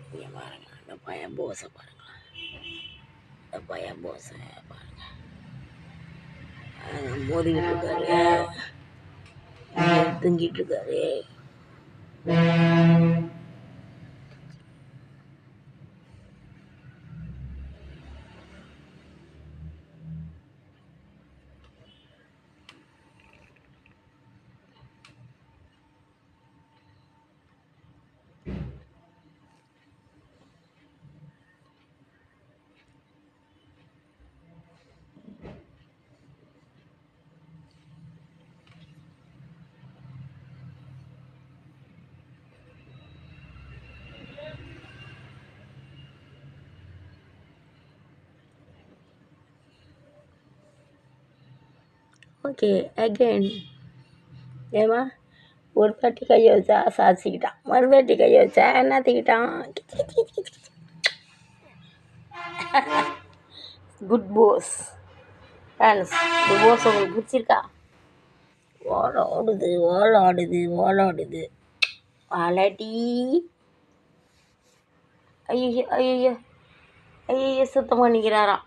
இங்கே பாருங்க, அந்த பையன் போஸை பாருங்களேன். அந்த பையன் போஸை பாருங்க, மோதிக்கிட்டு இருக்காரு, தூங்கிட்டு இருக்காரு. ஓகே அகெயின் ஏமா ஒரு தாட்டி கையை வச்சா சாதிச்சுக்கிட்டான், மறுதாட்டி கையை வச்சா என்னத்திக்கிட்டான். Good Bose friends. இந்த போஸ் உங்களுக்கு பிடிச்சிருக்கா? ஓலாடுது ஓலாடுது ஓலாடுது வாலாட்டி. ஐயோ ஐயோ ஐயோ சுத்தம் பண்ணிக்கிறாராம்.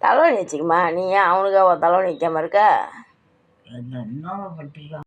தலைவணி வச்சுக்கம்மா, நீ ஏன் அவனுக்காக தலைவணி வைக்காம இருக்க? என்ன